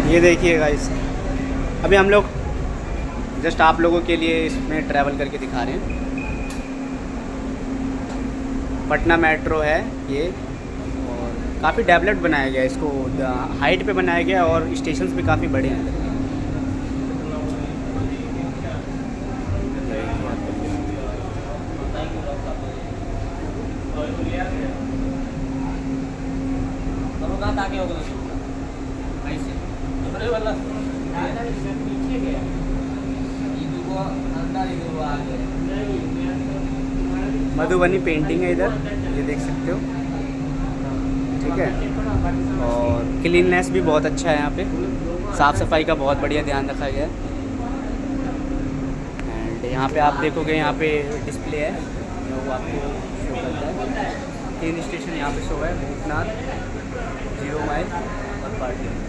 ये देखिए गाइस, अभी हम लोग जस्ट आप लोगों के लिए इसमें ट्रैवल करके दिखा रहे हैं। पटना मेट्रो है ये, और काफ़ी डेवलप्ड बनाया गया है इसको, हाइट पे बनाया गया और स्टेशंस भी काफ़ी बड़े हैं। मधुबनी पेंटिंग है इधर, ये देख सकते हो। ठीक है, और क्लीननेस भी बहुत अच्छा है यहाँ पे, साफ़ सफाई का बहुत बढ़िया ध्यान रखा गया है। एंड यहाँ पे आप देखोगे, यहाँ पे डिस्प्ले है, वो आपको शो करता है। 3 स्टेशन यहाँ पे शो है, भूतनाथ, 0 माइल और पार्टी।